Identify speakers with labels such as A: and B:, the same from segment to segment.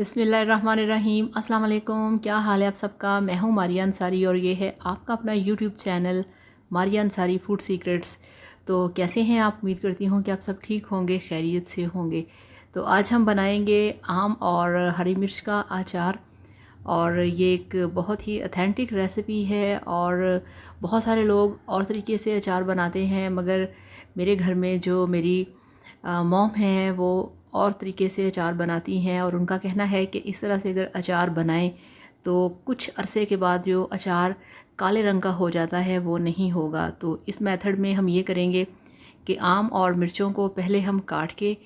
A: बिस्मिल्लाहिर्रहमानिर्रहीम। अस्सलाम वालेकुम। क्या हाल है आप सबका। मैं हूँ मारिया अंसारी और ये है आपका अपना YouTube channel Maria Ansari food secrets. तो कैसे हैं आप। उम्मीद करती हूँ कि आप सब ठीक होंगे, खैरियत से होंगे। तो आज हम बनाएंगे आम और हरी मिर्च का अचार। और ये एक बहुत ही अथेंटिक रेसिपी है और बहुत सारे लोग और तरीके से अचार बनाते हैं, मगर मेरे घर में जो मेरी मॉम हैं वो और तरीके से अचार बनाती हैं और उनका कहना है कि इस तरह से अगर अचार बनाएं तो कुछ अरसे के बाद जो अचार काले रंग का हो जाता है वो नहीं होगा। तो इस मेथड में हम ये करेंगे कि आम और मिर्चों को पहले हम काट के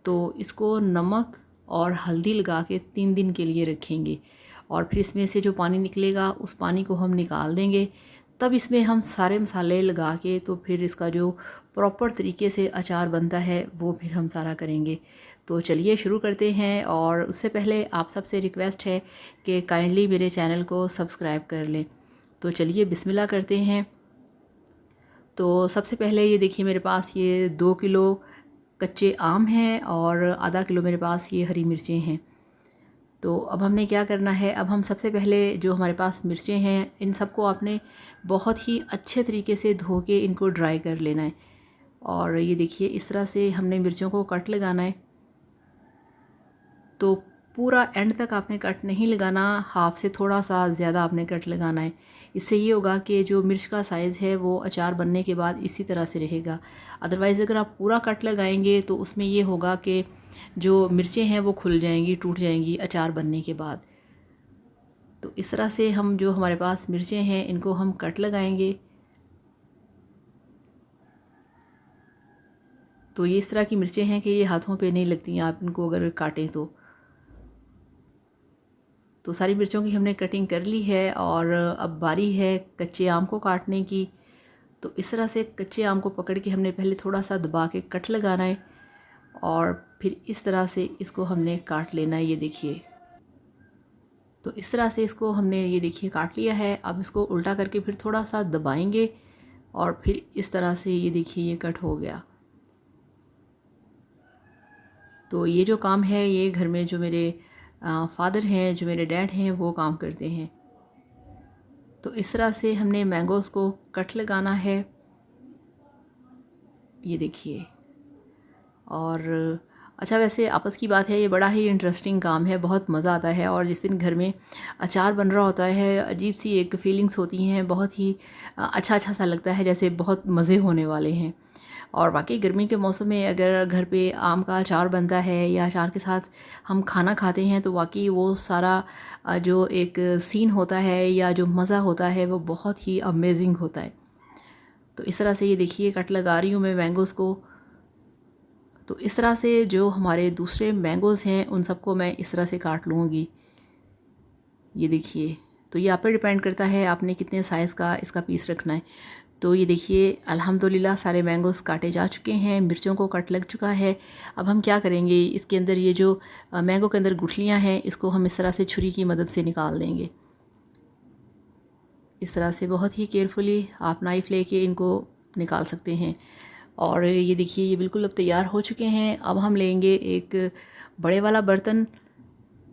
A: तो इसको नमक और हल्दी लगा के 3 दिन के लिए रखेंगे और फिर इसमें से जो पानी निकलेगा उस पानी को हम निकाल देंगे। तब इसमें हम सारे मसाले लगा के तो फिर इसका जो प्रॉपर तरीके से अचार बनता है वो फिर हम सारा करेंगे। तो चलिए शुरू करते हैं। और उससे पहले आप सबसे रिक्वेस्ट है कि काइंडली मेरे चैनल को सब्सक्राइब कर लें। तो चलिए बिस्मिल्लाह करते हैं। तो सबसे पहले ये देखिए मेरे पास ये 2 किलो कच्चे आम हैं और आधा किलो मेरे पास ये हरी मिर्चें हैं। तो अब हमने क्या करना है, अब हम सबसे पहले जो हमारे पास मिर्चें हैं इन सबको आपने बहुत ही अच्छे तरीके से धो के इनको ड्राई कर लेना है। और ये देखिए इस तरह से हमने मिर्चों को कट लगाना है। तो पूरा एंड तक आपने कट नहीं लगाना, हाफ से थोड़ा सा ज़्यादा आपने कट लगाना है। इससे ये होगा कि जो मिर्च का साइज़ है वो अचार बनने के बाद इसी तरह से रहेगा। अदरवाइज़ अगर आप पूरा कट लगाएंगे तो उसमें ये होगा कि जो मिर्चें हैं वो खुल जाएंगी, टूट जाएंगी अचार बनने के बाद। तो इस तरह से हम जो हमारे पास मिर्चें हैं इनको हम कट लगाएंगे। तो ये इस तरह की मिर्चें हैं कि ये हाथों पे नहीं लगती हैं आप इनको अगर काटें तो सारी मिर्चों की हमने कटिंग कर ली है और अब बारी है कच्चे आम को काटने की। तो इस तरह से कच्चे आम को पकड़ के हमने पहले थोड़ा सा दबा के कट लगाना है और फिर इस तरह से इसको हमने काट लेना है। ये देखिए, तो इस तरह से इसको हमने ये देखिए काट लिया है। अब इसको उल्टा करके फिर थोड़ा सा दबाएंगे और फिर इस तरह से ये देखिए ये कट हो गया। तो ये जो काम है ये घर में जो मेरे फादर हैं, जो मेरे डैड हैं वो काम करते हैं। तो इस तरह से हमने मैंगोज़ को कट लगाना है, ये देखिए। और अच्छा, वैसे आपस की बात है ये बड़ा ही इंटरेस्टिंग काम है, बहुत मज़ा आता है। और जिस दिन घर में अचार बन रहा होता है अजीब सी एक फीलिंग्स होती हैं, बहुत ही अच्छा अच्छा सा लगता है, जैसे बहुत मज़े होने वाले हैं। और वाकई गर्मी के मौसम में अगर घर पे आम का अचार बनता है या अचार के साथ हम खाना खाते हैं तो वाकई वो सारा जो एक सीन होता है या जो मज़ा होता है वो बहुत ही अमेजिंग होता है। तो इस तरह से ये देखिए कट लगा रही हूँ मैं मैंगोज़ को। तो इस तरह से जो हमारे दूसरे मैंगोज़ हैं उन सबको मैं इस तरह से काट लूँगी, ये देखिए। तो ये आप पे डिपेंड करता है आपने कितने साइज़ का इसका पीस रखना है। तो ये देखिए अल्हम्दुलिल्लाह सारे मैंगोज़ काटे जा चुके हैं, मिर्चों को कट लग चुका है। अब हम क्या करेंगे, इसके अंदर ये जो मैंगो के अंदर गुठलियाँ हैं इसको हम इस तरह से छुरी की मदद से निकाल देंगे। इस तरह से बहुत ही केयरफुली आप नाइफ़ लेके इनको निकाल सकते हैं। और ये देखिए ये बिल्कुल अब तैयार हो चुके हैं। अब हम लेंगे एक बड़े वाला बर्तन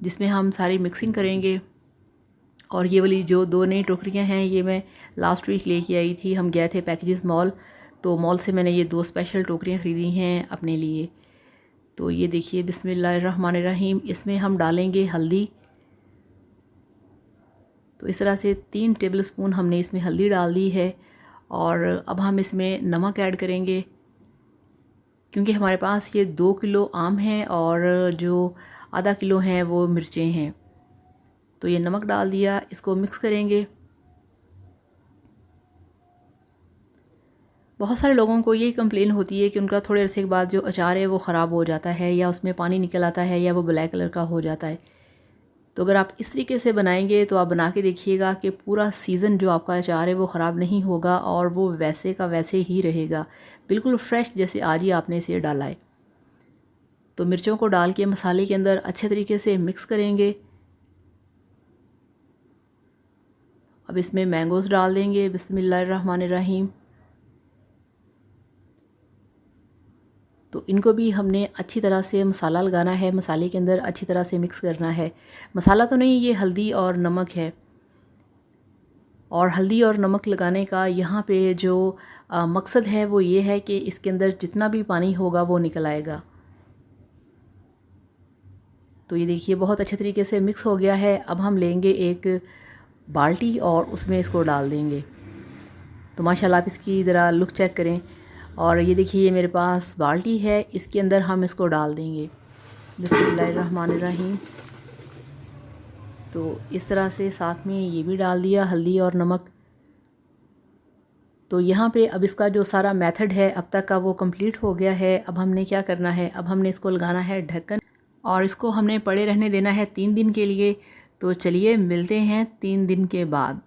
A: जिसमें हम सारी मिक्सिंग करेंगे। और ये वाली जो 2 नई टोकरियां हैं ये मैं लास्ट वीक लेके आई थी, हम गए थे पैकेजेस मॉल, तो मॉल से मैंने ये 2 स्पेशल टोकरियां ख़रीदी हैं अपने लिए। तो ये देखिए बिस्मिल्लाहिर्रहमानिर्रहीम, इसमें हम डालेंगे हल्दी। तो इस तरह से 3 टेबलस्पून हमने इसमें हल्दी डाल दी है। और अब हम इसमें नमक ऐड करेंगे क्योंकि हमारे पास ये 2 किलो आम हैं और जो आधा किलो हैं वो मिर्चें हैं। तो ये नमक डाल दिया, इसको मिक्स करेंगे। बहुत सारे लोगों को यही कंप्लेन होती है कि उनका थोड़े अरसे के बाद जो अचार है वो ख़राब हो जाता है या उसमें पानी निकल आता है या वो ब्लैक कलर का हो जाता है। तो अगर आप इस तरीके से बनाएंगे तो आप बना के देखिएगा कि पूरा सीज़न जो आपका अचार है वो ख़राब नहीं होगा और वो वैसे का वैसे ही रहेगा, बिल्कुल फ्रेश जैसे आज ही आपने इसे डाला है। तो मिर्चों को डाल के मसाले के अंदर अच्छे तरीके से मिक्स करेंगे। अब इसमें मैंगोज़ डाल देंगे बिस्मिल्लाहिर्रहमानिर्रहीम। तो इनको भी हमने अच्छी तरह से मसाला लगाना है, मसाले के अंदर अच्छी तरह से मिक्स करना है। मसाला तो नहीं, ये हल्दी और नमक है। और हल्दी और नमक लगाने का यहाँ पे जो मकसद है वो ये है कि इसके अंदर जितना भी पानी होगा वो निकल आएगा। तो ये देखिए बहुत अच्छे तरीके से मिक्स हो गया है। अब हम लेंगे एक बाल्टी और उसमें इसको डाल देंगे। तो माशाल्लाह आप इसकी ज़रा लुक चेक करें। और ये देखिए ये मेरे पास बाल्टी है, इसके अंदर हम इसको डाल देंगे। बिस्मिल्लाहिर्रहमानिर्रहीम। तो इस तरह से साथ में ये भी डाल दिया, हल्दी और नमक। तो यहाँ पे अब इसका जो सारा मेथड है अब तक का वो कंप्लीट हो गया है। अब हमने क्या करना है, अब हमने इसको लगाना है ढक्कन और इसको हमने पड़े रहने देना है 3 दिन के लिए। तो चलिए मिलते हैं 3 दिन के बाद।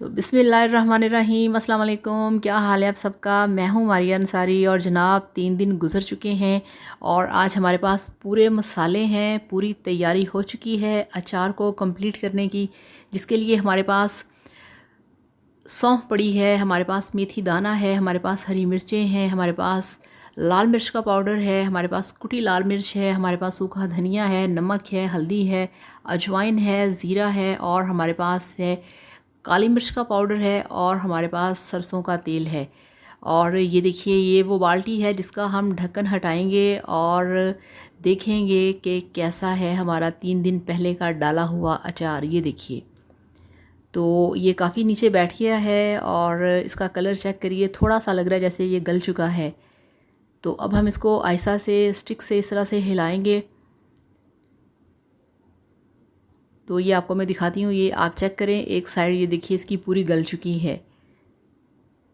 A: तो बिस्मिल्लाहिर्रहमानिर्रहीम, अस्सलाम वालेकुम। क्या हाल है आप सबका? मैं हूँ मारिया अंसारी और जनाब 3 दिन गुजर चुके हैं और आज हमारे पास पूरे मसाले हैं, पूरी तैयारी हो चुकी है अचार को कंप्लीट करने की, जिसके लिए हमारे पास सौंफ पड़ी है, हमारे पास मेथी दाना है, हमारे पास हरी मिर्चें हैं, हमारे पास लाल मिर्च का पाउडर है, हमारे पास कुटी लाल मिर्च है, हमारे पास सूखा धनिया है, नमक है, हल्दी है, अजवाइन है, ज़ीरा है और हमारे पास है काली मिर्च का पाउडर है और हमारे पास सरसों का तेल है। और ये देखिए ये वो बाल्टी है जिसका हम ढक्कन हटाएंगे और देखेंगे कि कैसा है हमारा 3 दिन पहले का डाला हुआ अचार। ये देखिए तो ये काफ़ी नीचे बैठ गया है और इसका कलर चेक करिए, थोड़ा सा लग रहा है जैसे ये गल चुका है। तो अब हम इसको आहिस्ता से स्टिक से इस तरह से हिलाएंगे। तो ये आपको मैं दिखाती हूँ, ये आप चेक करें, एक साइड ये देखिए इसकी पूरी गल चुकी है।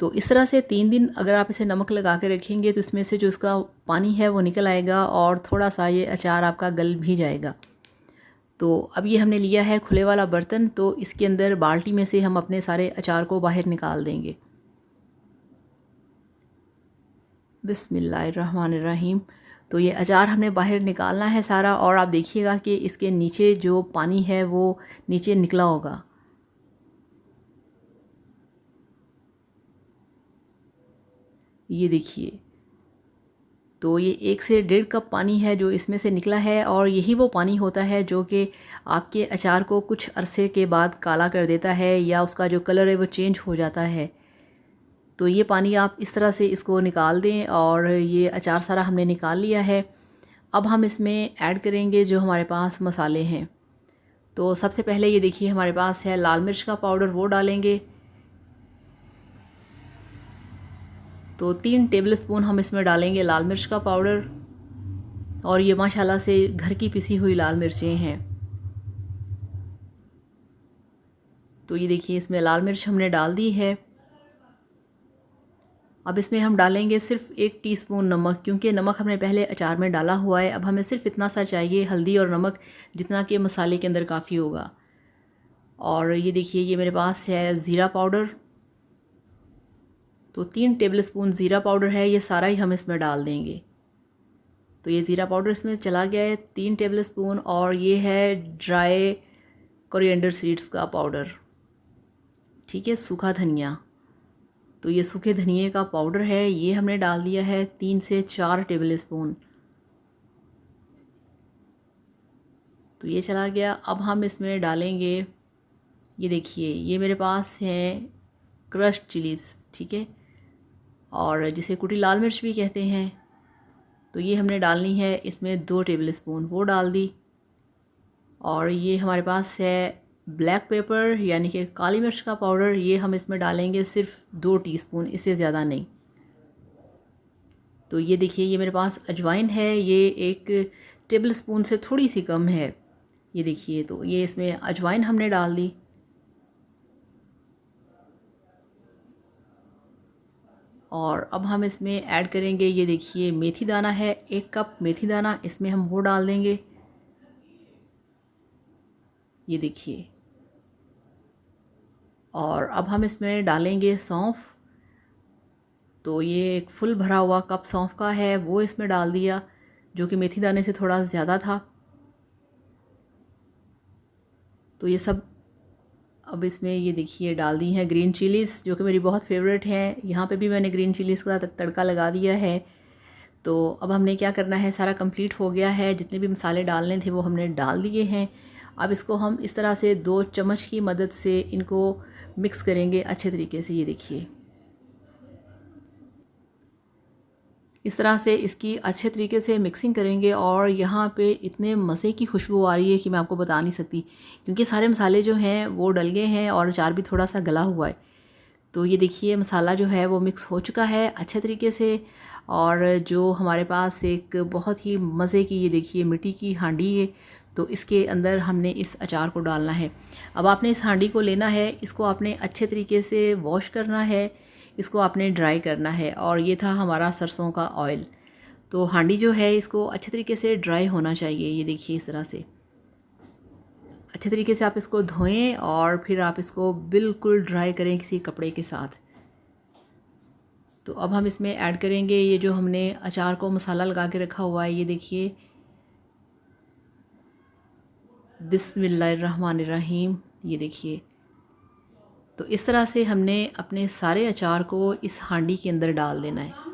A: तो इस तरह से 3 दिन अगर आप इसे नमक लगा के रखेंगे तो इसमें से जो इसका पानी है वो निकल आएगा और थोड़ा सा ये अचार आपका गल भी जाएगा। तो अब ये हमने लिया है खुले वाला बर्तन, तो इसके अंदर बाल्टी में से हम अपने सारे अचार को बाहर निकाल देंगे। बिस्मिल्लाहिर्रहमानिर्रहीम। तो ये अचार हमने बाहर निकालना है सारा और आप देखिएगा कि इसके नीचे जो पानी है वो नीचे निकला होगा। ये देखिए तो ये 1 से 1.5 कप पानी है जो इसमें से निकला है और यही वो पानी होता है जो कि आपके अचार को कुछ अरसे के बाद काला कर देता है या उसका जो कलर है वो चेंज हो जाता है। तो ये पानी आप इस तरह से इसको निकाल दें और ये अचार सारा हमने निकाल लिया है। अब हम इसमें ऐड करेंगे जो हमारे पास मसाले हैं। तो सबसे पहले ये देखिए हमारे पास है लाल मिर्च का पाउडर, वो डालेंगे। तो 3 टेबलस्पून हम इसमें डालेंगे लाल मिर्च का पाउडर और ये माशाल्लाह से घर की पिसी हुई लाल मिर्चें हैं। तो ये देखिए इसमें लाल मिर्च हमने डाल दी है। अब इसमें हम डालेंगे सिर्फ 1 टीस्पून नमक, क्योंकि नमक हमने पहले अचार में डाला हुआ है। अब हमें सिर्फ इतना सा चाहिए, हल्दी और नमक जितना कि मसाले के अंदर काफ़ी होगा। और ये देखिए ये मेरे पास है ज़ीरा पाउडर, तो 3 टेबलस्पून ज़ीरा पाउडर है, ये सारा ही हम इसमें डाल देंगे। तो ये ज़ीरा पाउडर इसमें चला गया है 3 टेबलस्पून। और ये है ड्राई कोरिएंडर सीड्स का पाउडर, ठीक है, सूखा धनिया। तो ये सूखे धनिए का पाउडर है, ये हमने डाल दिया है 3 से 4 टेबलस्पून। तो ये चला गया। अब हम इसमें डालेंगे, ये देखिए ये मेरे पास है क्रश्ड चिलीज़, ठीक है, और जिसे कुटी लाल मिर्च भी कहते हैं। तो ये हमने डालनी है इसमें 2 टेबलस्पून, वो डाल दी। और ये हमारे पास है ब्लैक पेपर यानी कि काली मिर्च का पाउडर, ये हम इसमें डालेंगे सिर्फ 2 टीस्पून, इससे ज़्यादा नहीं। तो ये देखिए ये मेरे पास अजवाइन है, ये 1 टेबलस्पून से थोड़ी सी कम है। ये देखिए तो ये इसमें अजवाइन हमने डाल दी। और अब हम इसमें ऐड करेंगे, ये देखिए मेथी दाना है, 1 कप मेथी दाना, इसमें हम वो डाल देंगे। ये देखिए। और अब हम इसमें डालेंगे सौंफ। तो ये एक फुल भरा हुआ कप सौंफ का है, वो इसमें डाल दिया, जो कि मेथी दाने से थोड़ा ज़्यादा था। तो ये सब अब इसमें ये देखिए डाल दी हैं ग्रीन चिलीज़, जो कि मेरी बहुत फेवरेट हैं। यहाँ पे भी मैंने ग्रीन चिलीज़ का तड़का लगा दिया है। तो अब हमने क्या करना है, सारा कंप्लीट हो गया है, जितने भी मसाले डालने थे वो हमने डाल दिए हैं। अब इसको हम इस तरह से 2 चम्मच की मदद से इनको मिक्स करेंगे अच्छे तरीके से। ये देखिए इस तरह से इसकी अच्छे तरीके से मिक्सिंग करेंगे। और यहाँ पे इतने मज़े की खुशबू आ रही है कि मैं आपको बता नहीं सकती, क्योंकि सारे मसाले जो हैं वो डल गए हैं और अचार भी थोड़ा सा गला हुआ है। तो ये देखिए मसाला जो है वो मिक्स हो चुका है अच्छे तरीके से। और जो हमारे पास एक बहुत ही मज़े की, ये देखिए मिट्टी की हांडी है, तो इसके अंदर हमने इस अचार को डालना है। अब आपने इस हांडी को लेना है, इसको आपने अच्छे तरीके से वॉश करना है, इसको आपने ड्राई करना है। और ये था हमारा सरसों का ऑयल। तो हांडी जो है इसको अच्छे तरीके से ड्राई होना चाहिए। ये देखिए इस तरह से अच्छे तरीके से आप इसको धोएं और फिर आप इसको बिल्कुल ड्राई करें किसी कपड़े के साथ। तो अब हम इसमें ऐड करेंगे ये जो हमने अचार को मसाला लगा के रखा हुआ है। ये देखिए बिस्मिल्लाहिर्रहमानिर्रहीम। ये देखिए तो इस तरह से हमने अपने सारे अचार को इस हांडी के अंदर डाल देना है।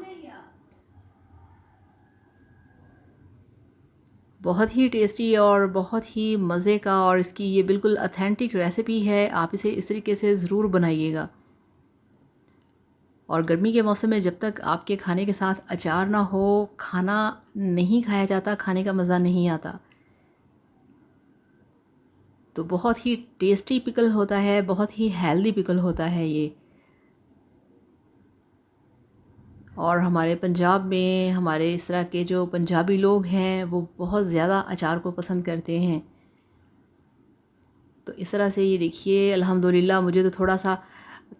A: बहुत ही टेस्टी और बहुत ही मज़े का, और इसकी ये बिल्कुल ऑथेंटिक रेसिपी है। आप इसे इस तरीके से ज़रूर बनाइएगा। और गर्मी के मौसम में जब तक आपके खाने के साथ अचार ना हो, खाना नहीं खाया जाता, खाने का मज़ा नहीं आता। तो बहुत ही टेस्टी पिकल होता है, बहुत ही हेल्दी पिकल होता है ये। और हमारे पंजाब में हमारे इस तरह के जो पंजाबी लोग हैं वो बहुत ज़्यादा अचार को पसंद करते हैं। तो इस तरह से ये देखिए अल्हम्दुलिल्लाह, मुझे तो थोड़ा सा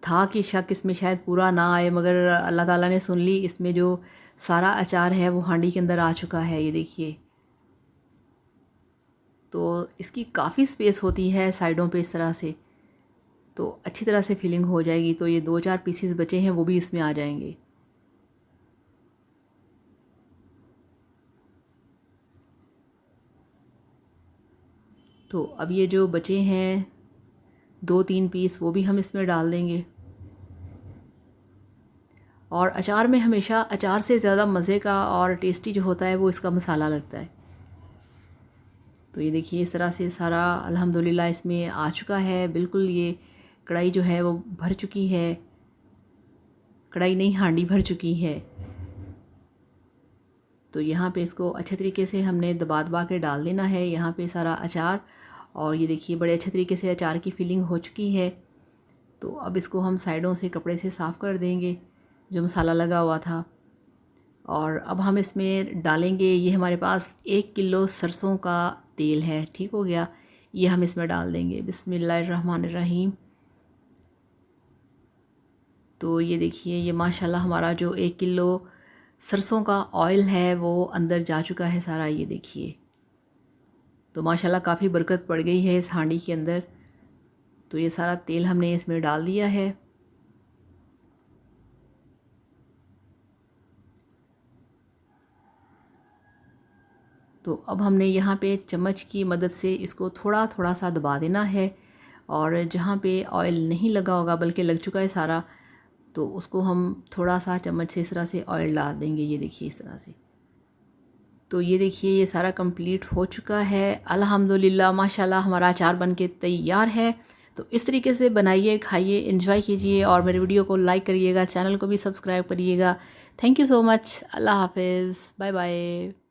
A: था कि शक इसमें शायद पूरा ना आए, मगर अल्लाह ताला ने सुन ली। इसमें जो सारा अचार है वो हांडी के अंदर आ चुका है। ये देखिए तो इसकी काफ़ी स्पेस होती है साइडों पे इस तरह से, तो अच्छी तरह से फिलिंग हो जाएगी। तो ये 2-4 पीसेस बचे हैं वो भी इसमें आ जाएंगे। तो अब ये जो बचे हैं 2-3 पीस वो भी हम इसमें डाल देंगे। और अचार में हमेशा अचार से ज़्यादा मज़े का और टेस्टी जो होता है वो इसका मसाला लगता है। तो ये देखिए इस तरह से सारा अल्हम्दुलिल्लाह इसमें आ चुका है। बिल्कुल ये कढ़ाई जो है वो भर चुकी है, कढ़ाई नहीं हांडी भर चुकी है। तो यहाँ पे इसको अच्छे तरीके से हमने दबा दबा के डाल देना है यहाँ पे सारा अचार। और ये देखिए बड़े अच्छे तरीके से अचार की फिलिंग हो चुकी है। तो अब इसको हम साइडों से कपड़े से साफ़ कर देंगे जो मसाला लगा हुआ था। और अब हम इसमें डालेंगे, ये हमारे पास 1 किलो सरसों का तेल है, ठीक हो गया, ये हम इसमें डाल देंगे। बिस्मिल्लाहिर्रहमानिर्रहीम। तो ये देखिए ये माशाल्लाह हमारा जो 1 किलो सरसों का ऑयल है वो अंदर जा चुका है सारा। ये देखिए तो माशाल्लाह काफ़ी बरकत पड़ गई है इस हांडी के अंदर। तो ये सारा तेल हमने इसमें डाल दिया है। तो अब हमने यहाँ पे चम्मच की मदद से इसको थोड़ा थोड़ा सा दबा देना है। और जहाँ पे ऑयल नहीं लगा होगा बल्कि लग चुका है सारा, तो उसको हम थोड़ा सा चम्मच से इस तरह से ऑयल डाल देंगे। ये देखिए इस तरह से। तो ये देखिए ये सारा कंप्लीट हो चुका है अल्हम्दुलिल्लाह। माशाल्लाह हमारा अचार बन के तैयार है। तो इस तरीके से बनाइए, खाइए, एंजॉय कीजिए और मेरे वीडियो को लाइक करिएगा, चैनल को भी सब्सक्राइब करिएगा। Thank you so much. अल्लाह हाफिज़, बाय बाय।